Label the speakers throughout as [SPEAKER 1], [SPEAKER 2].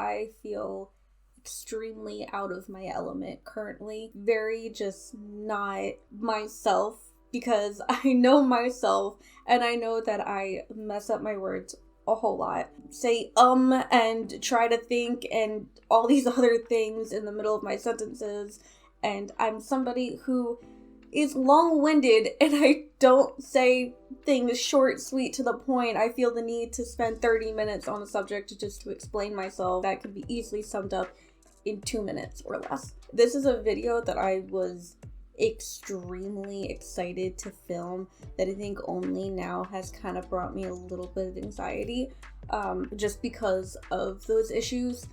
[SPEAKER 1] I feel extremely out of my element currently. Very just not myself, because I know myself and I know that I mess up my words a whole lot. Say and try to think and all these other things in the middle of my sentences. And I'm somebody who is long-winded, and I don't say things short, sweet, to the point. I feel the need to spend 30 minutes on a subject just to explain myself that could be easily summed up in 2 minutes or less. This is a video that I was extremely excited to film, that I think only now has kind of brought me a little bit of anxiety, just because of those issues.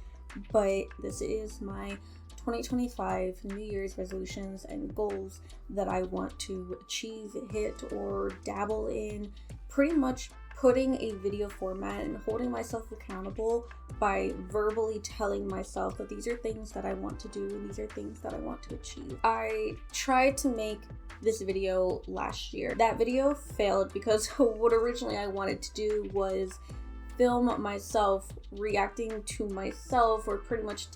[SPEAKER 1] But this is my 2025 New Year's resolutions and goals that I want to achieve, hit, or dabble in. Pretty much putting a video format and holding myself accountable by verbally telling myself that these are things that I want to do and these are things that I want to achieve. I tried to make this video last year. That video failed because what originally I wanted to do was film myself reacting to myself, or pretty much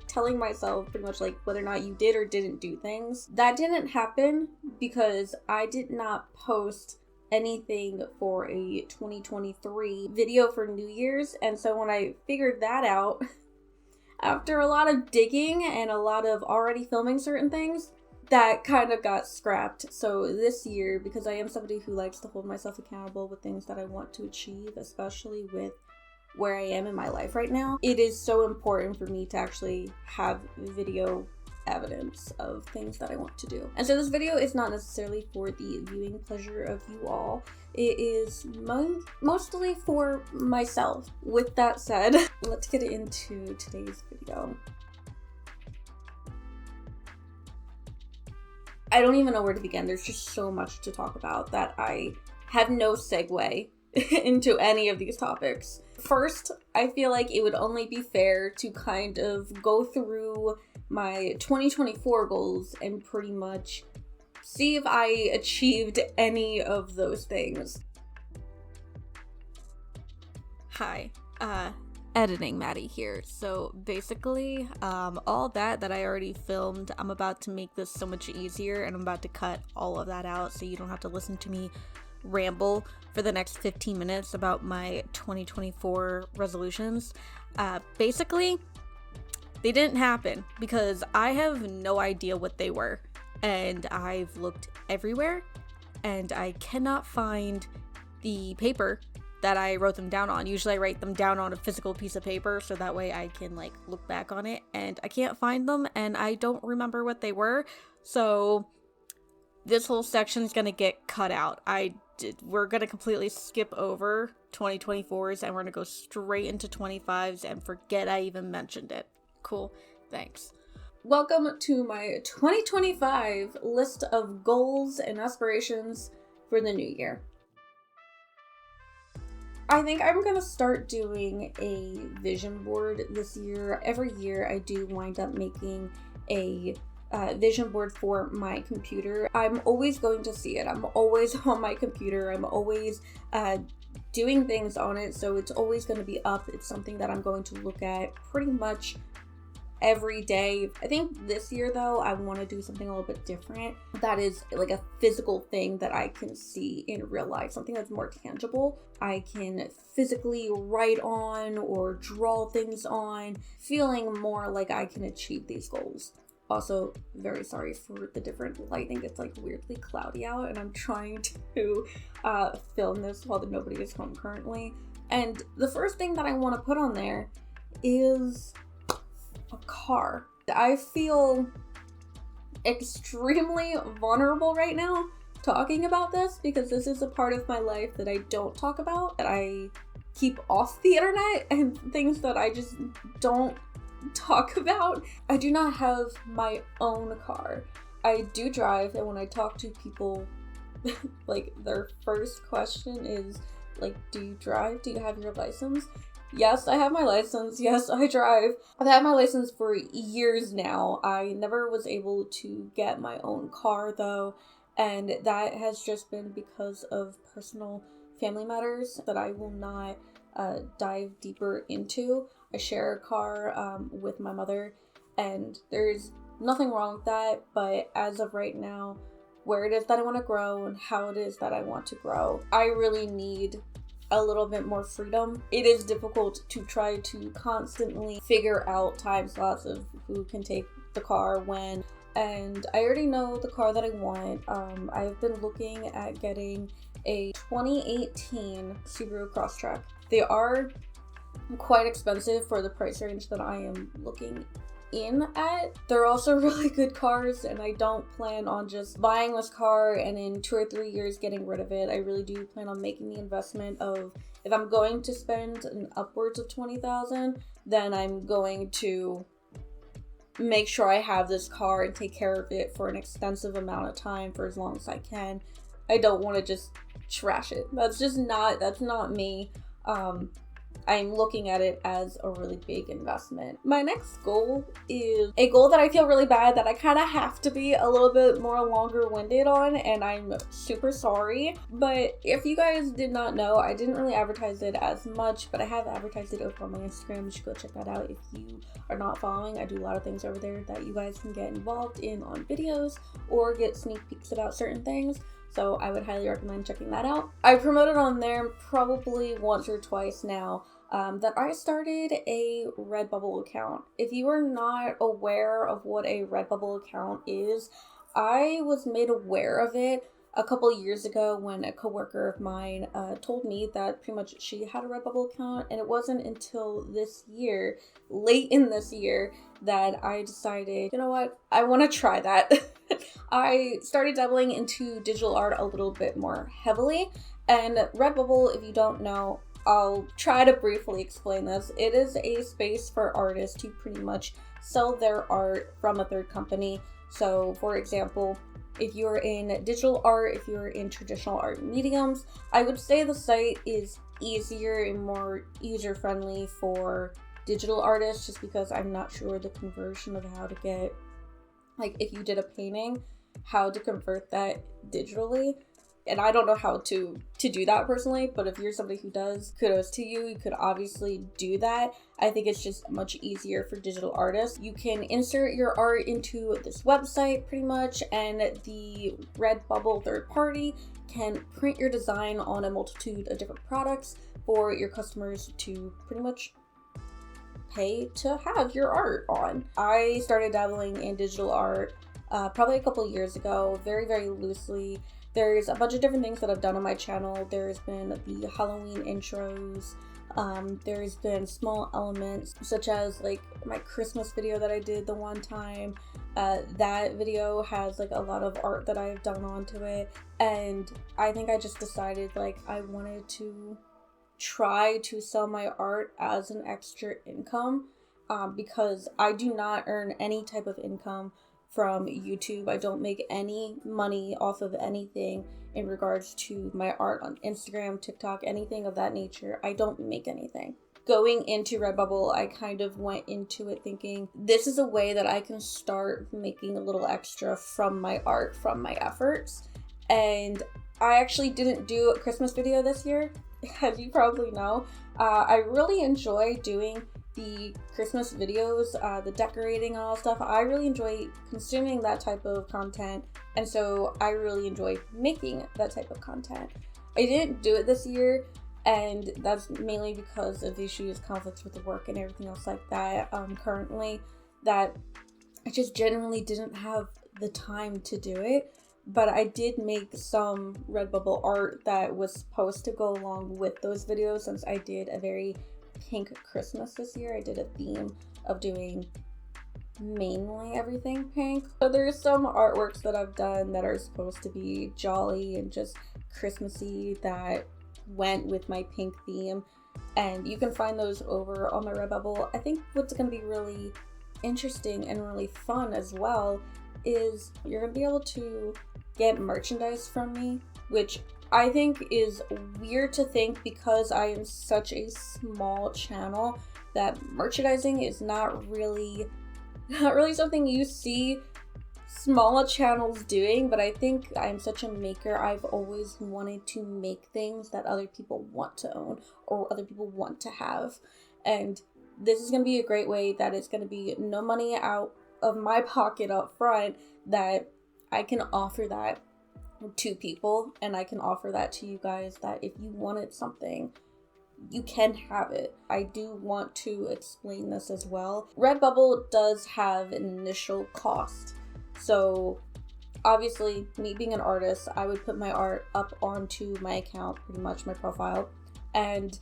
[SPEAKER 1] telling myself pretty much like whether or not you did or didn't do things. That didn't happen because I did not post anything for a 2023 video for New Year's. And so when I figured that out, after a lot of digging and a lot of already filming certain things, that kind of got scrapped. So this year, because I am somebody who likes to hold myself accountable with things that I want to achieve, especially with where I am in my life right now, it is so important for me to actually have video evidence of things that I want to do. And so this video is not necessarily for the viewing pleasure of you all. It is mostly for myself. With that said, let's get into today's video. I don't even know where to begin. There's just so much to talk about that I have no segue into any of these topics. First, I feel like it would only be fair to kind of go through my 2024 goals and pretty much see if I achieved any of those things. Hi, editing Maddie here. So basically, all that I already filmed, I'm about to make this so much easier, and I'm about to cut all of that out so you don't have to listen to me ramble for the next 15 minutes about my 2024 resolutions. Basically, they didn't happen because I have no idea what they were, and I've looked everywhere and I cannot find the paper that I wrote them down on. Usually I write them down on a physical piece of paper so that way I can like look back on it, and I can't find them and I don't remember what they were. So this whole section is gonna get cut out. We're gonna completely skip over 2024s and we're gonna go straight into 25s and forget I even mentioned it. Cool, thanks. Welcome to my 2025 list of goals and aspirations for the new year. I think I'm gonna start doing a vision board this year. Every year I do wind up making a vision board for my computer. I'm always going to see it. I'm always on my computer. I'm always doing things on it, so it's always going to be up. It's something that I'm going to look at pretty much every day. I think this year though, I want to do something a little bit different. That is like a physical thing that I can see in real life, something that's more tangible. I can physically write on or draw things on, feeling more like I can achieve these goals. Also, very sorry for the different lighting. It's like weirdly cloudy out and I'm trying to film this while nobody is home currently. And the first thing that I want to put on there is a car. I feel extremely vulnerable right now talking about this because this is a part of my life that I don't talk about, that I keep off the internet, and things that I just don't talk about. I do not have my own car. I do drive, and when I talk to people, like their first question is like, do you drive? Do you have your license? Yes, I have my license. Yes, I drive. I've had my license for years now. I never was able to get my own car though, and that has just been because of personal family matters that I will not dive deeper into. I share a car with my mother, and there's nothing wrong with that, but as of right now, where it is that I want to grow and how it is that I want to grow, I really need a little bit more freedom. It is difficult to try to constantly figure out time slots of who can take the car when, and I already know the car that I want. I've been looking at getting a 2018 Subaru Crosstrek. They are quite expensive for the price range that I am looking in at. They're also really good cars, and I don't plan on just buying this car and in 2 or 3 years getting rid of it. I really do plan on making the investment of, if I'm going to spend an upwards of $20,000, then I'm going to make sure I have this car and take care of it for an extensive amount of time for as long as I can. I don't want to just trash it. That's not me. I'm looking at it as a really big investment. My next goal is a goal that I feel really bad that I kind of have to be a little bit more longer-winded on, and I'm super sorry. But if you guys did not know, I didn't really advertise it as much, but I have advertised it over on my Instagram. You should go check that out if you are not following. I do a lot of things over there that you guys can get involved in on videos or get sneak peeks about certain things. So I would highly recommend checking that out. I promoted on there probably once or twice now that I started a Redbubble account. If you are not aware of what a Redbubble account is, I was made aware of it a couple years ago when a coworker of mine told me that pretty much she had a Redbubble account, and it wasn't until this year, late in this year, that I decided, you know what, I want to try that. I started dabbling into digital art a little bit more heavily, and Redbubble, if you don't know, I'll try to briefly explain this. It is a space for artists to pretty much sell their art from a third company. So, for example, if you're in digital art, if you're in traditional art mediums, I would say the site is easier and more user-friendly for digital artists, just because I'm not sure the conversion of how to get, like, if you did a painting, how to convert that digitally. And I don't know how to do that personally, but if you're somebody who does, kudos to you. You could obviously do that. I think it's just much easier for digital artists. You can insert your art into this website pretty much, and the Redbubble third party can print your design on a multitude of different products for your customers to pretty much pay to have your art on. I started dabbling in digital art probably a couple years ago, very, very loosely. There's a bunch of different things that I've done on my channel. There's been the Halloween intros. There's been small elements such as like my Christmas video that I did the one time. That video has like a lot of art that I've done onto it. And I think I just decided like I wanted to try to sell my art as an extra income because I do not earn any type of income from YouTube. I don't make any money off of anything in regards to my art on Instagram, TikTok, anything of that nature. I don't make anything. Going into Redbubble, I kind of went into it thinking, this is a way that I can start making a little extra from my art, from my efforts. And I actually didn't do a Christmas video this year, as you probably know. I really enjoy doing the Christmas videos, the decorating and all that stuff. I really enjoy consuming that type of content, and so I really enjoy making that type of content. I didn't do it this year, and that's mainly because of issues, conflicts with the work and everything else like that currently, that I just generally didn't have the time to do it. But I did make some Redbubble art that was supposed to go along with those videos, since I did a very pink Christmas this year. I did a theme of doing mainly everything pink. So there's some artworks that I've done that are supposed to be jolly and just Christmassy that went with my pink theme, and you can find those over on my Redbubble. I think what's going to be really interesting and really fun as well is you're going to be able to get merchandise from me, which I think is weird to think because I am such a small channel that merchandising is not really something you see smaller channels doing, but I think I'm such a maker. I've always wanted to make things that other people want to own or other people want to have, and this is going to be a great way that it's going to be no money out of my pocket up front, that I can offer that to people, and I can offer that to you guys, that if you wanted something, you can have it. I do want to explain this as well. Redbubble does have an initial cost. So obviously, me being an artist, I would put my art up onto my account, pretty much my profile, and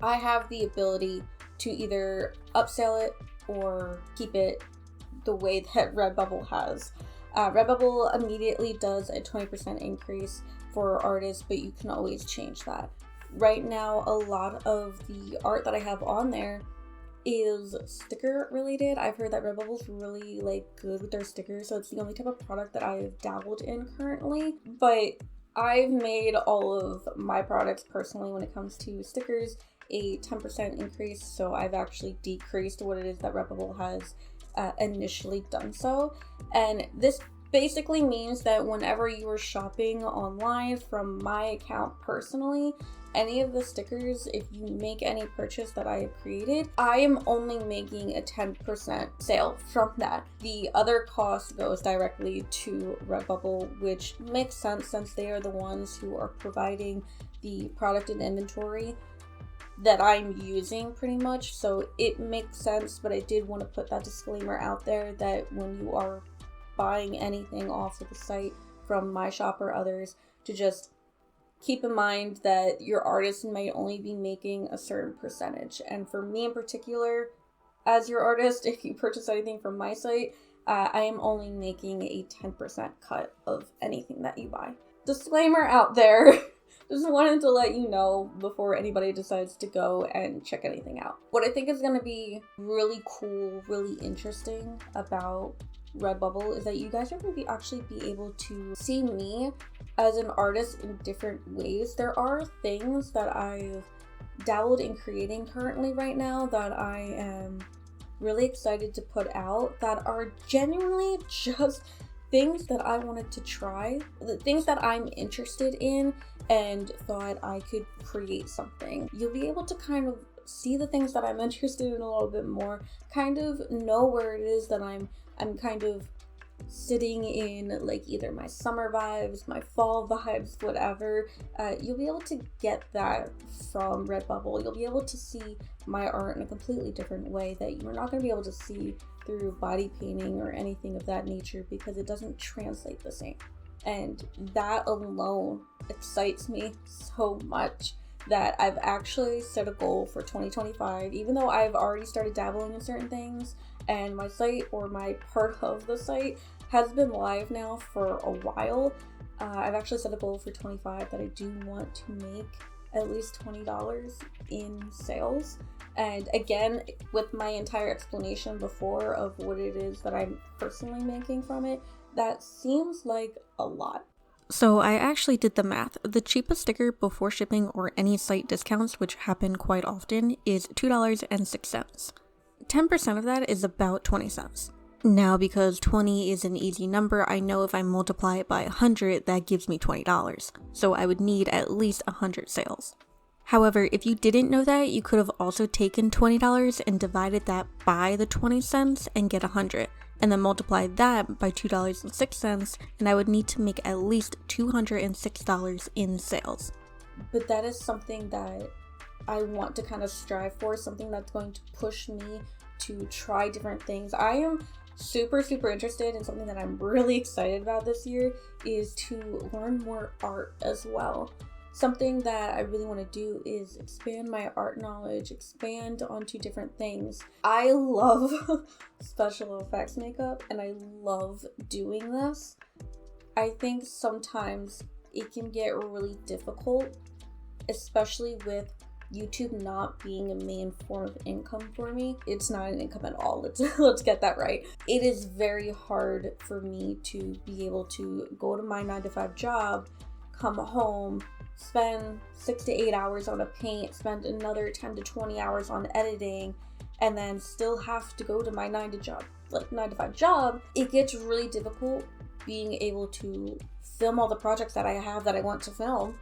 [SPEAKER 1] I have the ability to either upsell it or keep it the way that Redbubble has. Redbubble immediately does a 20% increase for artists, but you can always change that. Right now, a lot of the art that I have on there is sticker related. I've heard that Redbubble's really good with their stickers, so it's the only type of product that I've dabbled in currently. But I've made all of my products personally, when it comes to stickers, a 10% increase, so I've actually decreased what it is that Redbubble has initially done so. And this basically means that whenever you are shopping online from my account personally, any of the stickers, if you make any purchase that I have created, I am only making a 10% sale from that. The other cost goes directly to Redbubble, which makes sense since they are the ones who are providing the product and inventory that I'm using pretty much. So it makes sense, but I did want to put that disclaimer out there that when you are buying anything off of the site from my shop or others, to just keep in mind that your artist may only be making a certain percentage. And for me in particular, as your artist, if you purchase anything from my site, I am only making a 10% cut of anything that you buy. Disclaimer out there. Just wanted to let you know before anybody decides to go and check anything out. What I think is going to be really cool, really interesting about Redbubble is that you guys are going to actually be able to see me as an artist in different ways. There are things that I've dabbled in creating currently right now that I am really excited to put out, that are genuinely just things that I wanted to try, the things that I'm interested in and thought I could create something. You'll be able to kind of see the things that I'm interested in a little bit more, kind of know where it is that I'm kind of sitting in, either my summer vibes, my fall vibes, whatever. You'll be able to get that from Redbubble. You'll be able to see my art in a completely different way that you're not going to be able to see through body painting or anything of that nature, because it doesn't translate the same. And that alone excites me so much that I've actually set a goal for 2025, even though I've already started dabbling in certain things, and my site, or my part of the site, has been live now for a while. I've actually set a goal for 25 that I do want to make at least $20 in sales. And again, with my entire explanation before of what it is that I'm personally making from it, that seems like a lot. So I actually did the math. The cheapest sticker before shipping or any site discounts, which happen quite often, is $2.06. 10% of that is about 20 cents. Now, because 20 is an easy number, I know if I multiply it by 100, that gives me $20. So I would need at least 100 sales. However, if you didn't know that, you could have also taken $20 and divided that by the 20 cents and get 100. And then multiply that by $2.06, and I would need to make at least $206 in sales. But that is something that I want to kind of strive for, something that's going to push me to try different things. I am super interested in something that I'm really excited about this year, is to learn more art as well. Something that I really want to do is expand my art knowledge, expand onto different things. I love special effects makeup, and I love doing this. I think sometimes it can get really difficult, especially with YouTube not being a main form of income for me. It's not an income at all. Let's get that right. It is very hard for me to be able to go to my 9-to-5 job, come home, spend 6 to 8 hours on a paint, spend another 10 to 20 hours on editing, and then still have to go to my 9-to-5 job. It gets really difficult being able to film all the projects that I have that I want to film,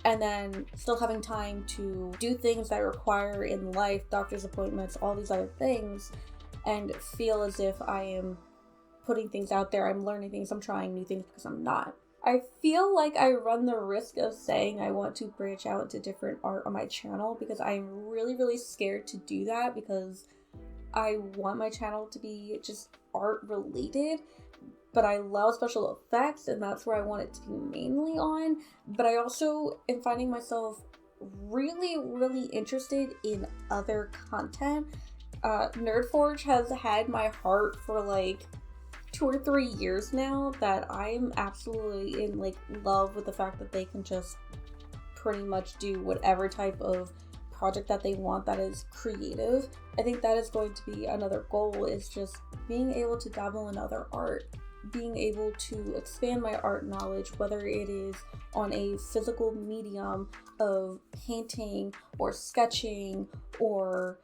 [SPEAKER 1] and then still having time to do things that I require in life, doctor's appointments, all these other things, and feel as if I am putting things out there, I'm learning things, I'm trying new things, because I'm not. I feel like I run the risk of saying I want to branch out into different art on my channel, because I'm really, really scared to do that, because I want my channel to be just art related, but I love special effects, and that's where I want it to be mainly on. But I also am finding myself really, really interested in other content. Nerdforge has had my heart for like 2 or 3 years now, that I'm absolutely in like love with the fact that they can just pretty much do whatever type of project that they want that is creative. I think that is going to be another goal, is just being able to dabble in other art, being able to expand my art knowledge, whether it is on a physical medium of painting or sketching or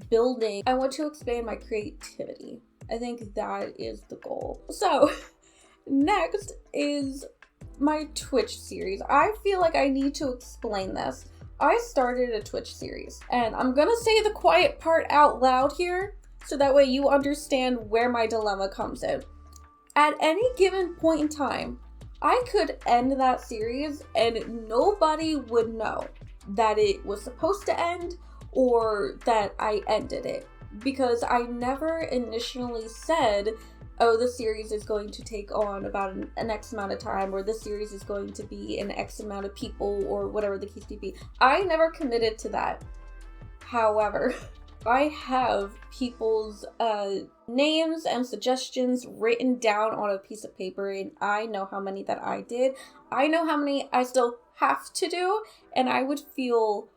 [SPEAKER 1] building. I want to expand my creativity. I think that is the goal. So next is my Twitch series. I feel like I need to explain this. I started a Twitch series, and I'm gonna say the quiet part out loud here, so that way you understand where my dilemma comes in. At any given point in time, I could end that series and nobody would know that it was supposed to end or that I ended it, because I never initially said, oh, the series is going to take on about an X amount of time, or this series is going to be an X amount of people, or whatever the case may be. I never committed to that. However, I have people's names and suggestions written down on a piece of paper, and I know how many that I did. I know how many I still have to do, and I would feel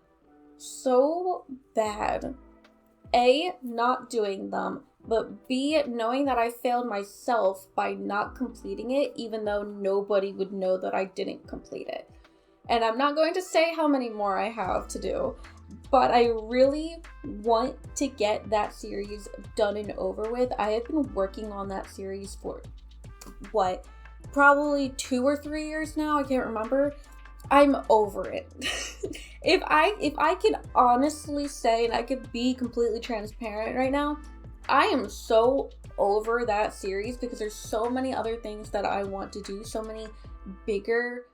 [SPEAKER 1] so bad, A, not doing them, but B, knowing that I failed myself by not completing it, even though nobody would know that I didn't complete it. And I'm not going to say how many more I have to do, but I really want to get that series done and over with. I have been working on that series for, probably 2 or 3 years now, I can't remember. I'm over it. If I can honestly say, and I could be completely transparent right now, I am so over that series, because there's so many other things that I want to do, so many bigger,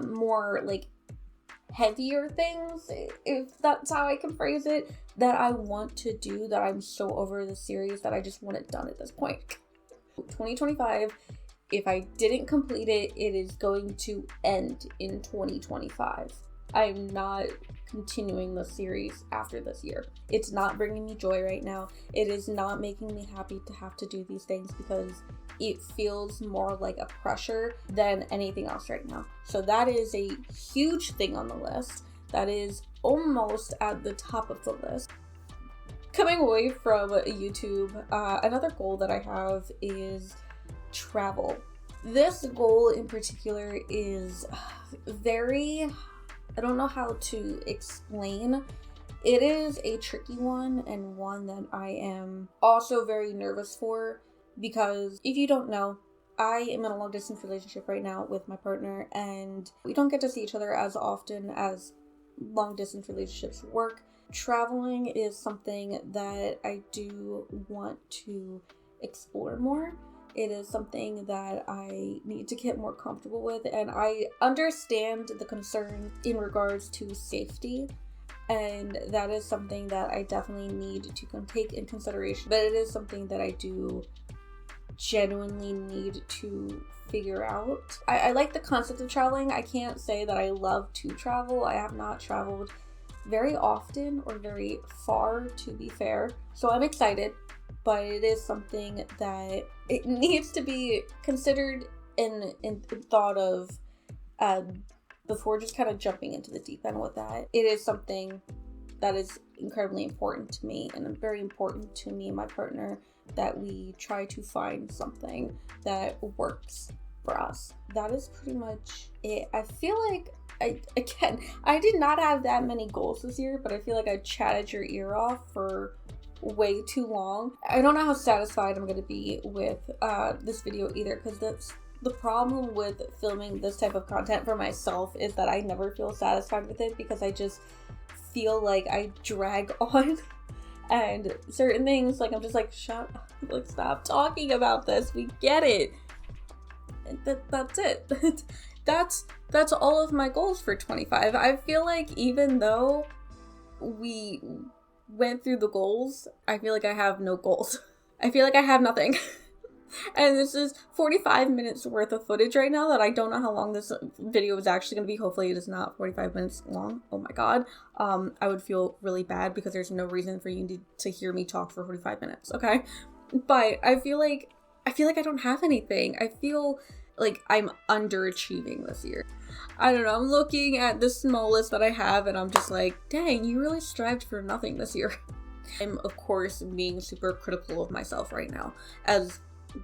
[SPEAKER 1] more like heavier things, if that's how I can phrase it, that I want to do, that I'm so over the series that I just want it done at this point. 2025, if I didn't complete it, it is going to end in 2025. I'm not continuing the series after this year. It's not bringing me joy right now. It is not making me happy to have to do these things, because it feels more like a pressure than anything else right now. So that is a huge thing on the list. That is almost at the top of the list. Coming away from YouTube, another goal that I have is travel. This goal in particular is very, I don't know how to explain. It is a tricky one, and one that I am also very nervous for, because if you don't know, I am in a long distance relationship right now with my partner, and we don't get to see each other as often as long distance relationships work. Traveling is something that I do want to explore more. It is something that I need to get more comfortable with, and I understand the concern in regards to safety, and that is something that I definitely need to take in consideration, but it is something that I do genuinely need to figure out. I like the concept of traveling. I can't say that I love to travel. I have not traveled very often or very far, to be fair, so I'm excited. But it is something that it needs to be considered and thought of before just kind of jumping into the deep end with that. It is something that is incredibly important to me, and very important to me and my partner, that we try to find something that works for us. That is pretty much it. I feel like, I did not have that many goals this year, but I feel like I chatted your ear off for way too long. I don't know how satisfied I'm going to be with this video either, because The problem with filming this type of content for myself is that I never feel satisfied with it because I just feel like I drag on. And certain things, like, I'm just like, shut up, like, stop talking about this, we get it. And that's it. That's all of my goals for 25. I feel like even though we went through the goals, I feel like I have no goals. I feel like I have nothing. And this is 45 minutes worth of footage right now that I don't know how long this video is actually going to be. Hopefully it is not 45 minutes long. Oh my god. I would feel really bad because there's no reason for you to hear me talk for 45 minutes, okay? But I feel like I don't have anything. I feel like I'm underachieving this year. I don't know, I'm looking at the small list that I have and I'm just like, dang, you really strived for nothing this year. I'm, of course, being super critical of myself right now, as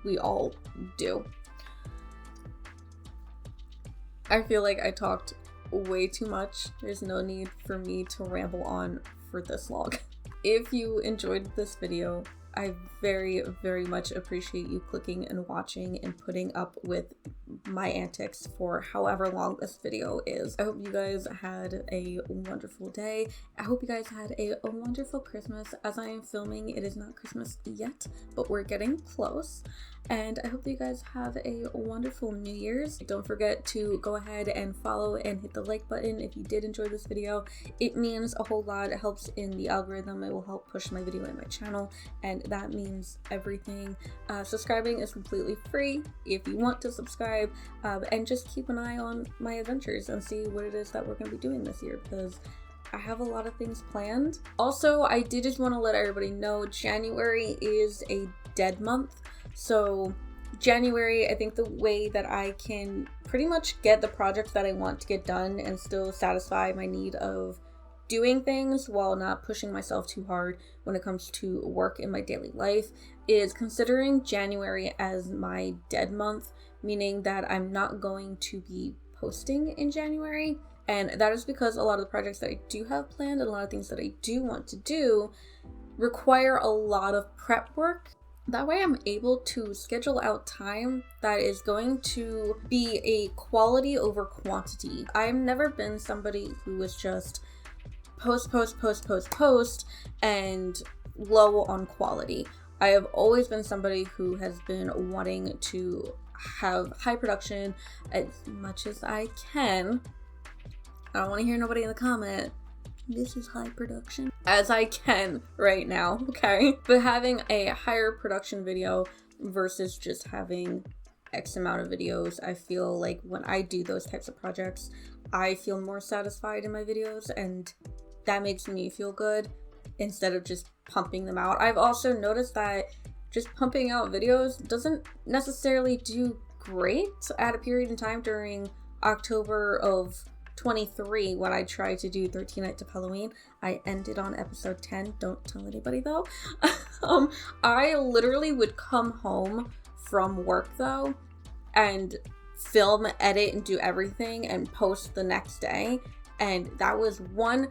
[SPEAKER 1] we all do. I feel like I talked way too much. There's no need for me to ramble on for this long. If you enjoyed this video, I very, very much appreciate you clicking and watching and putting up with my antics for however long this video is. I hope you guys had a wonderful day. I hope you guys had a wonderful Christmas. As I am filming, it is not Christmas yet, but we're getting close. And I hope that you guys have a wonderful New Year's. Don't forget to go ahead and follow and hit the like button if you did enjoy this video. It means a whole lot. It helps in the algorithm. It will help push my video and my channel, and that means everything. Subscribing is completely free if you want to subscribe, and just keep an eye on my adventures and see what it is that we're going to be doing this year, because I have a lot of things planned. Also, I did just want to let everybody know January is a dead month. So January, I think the way that I can pretty much get the projects that I want to get done and still satisfy my need of doing things while not pushing myself too hard when it comes to work in my daily life is considering January as my dead month, meaning that I'm not going to be posting in January. And that is because a lot of the projects that I do have planned and a lot of things that I do want to do require a lot of prep work. That way I'm able to schedule out time that is going to be a quality over quantity. I've never been somebody who was just post and low on quality. I have always been somebody who has been wanting to have high production as much as I can. I don't want to hear nobody in the comment, this is high production, as I can right now, okay? But having a higher production video versus just having X amount of videos, I feel like when I do those types of projects, I feel more satisfied in my videos, and that makes me feel good instead of just pumping them out. I've also noticed that just pumping out videos doesn't necessarily do great at a period in time during October of 23 when I tried to do 13 Nights of Halloween. I ended on episode 10. Don't tell anybody though. I literally would come home from work though and film, edit, and do everything and post the next day. And that was one,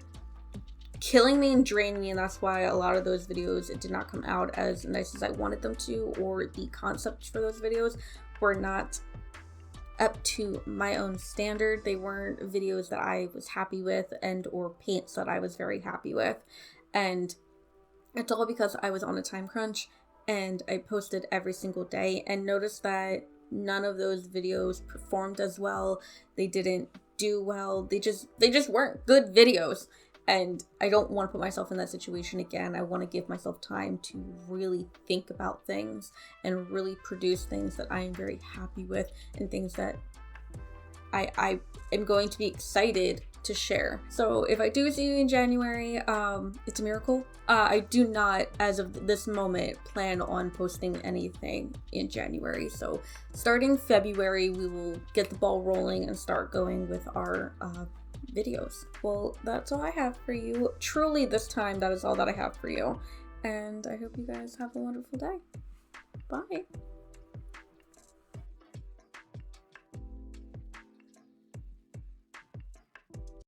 [SPEAKER 1] killing me and draining me, and that's why a lot of those videos did not come out as nice as I wanted them to, or the concepts for those videos were not up to my own standard. They weren't videos that I was happy with and or paints that I was very happy with. And it's all because I was on a time crunch and I posted every single day and noticed that none of those videos performed as well. They didn't do well. They just weren't good videos. And I don't want to put myself in that situation again. I want to give myself time to really think about things and really produce things that I am very happy with and things that I am going to be excited to share. So if I do see you in January, it's a miracle. I do not, as of this moment, plan on posting anything in January. So starting February, we will get the ball rolling and start going with our videos. Well, that's all I have for you. Truly, this time, that is all that I have for you. And I hope you guys have a wonderful day. Bye.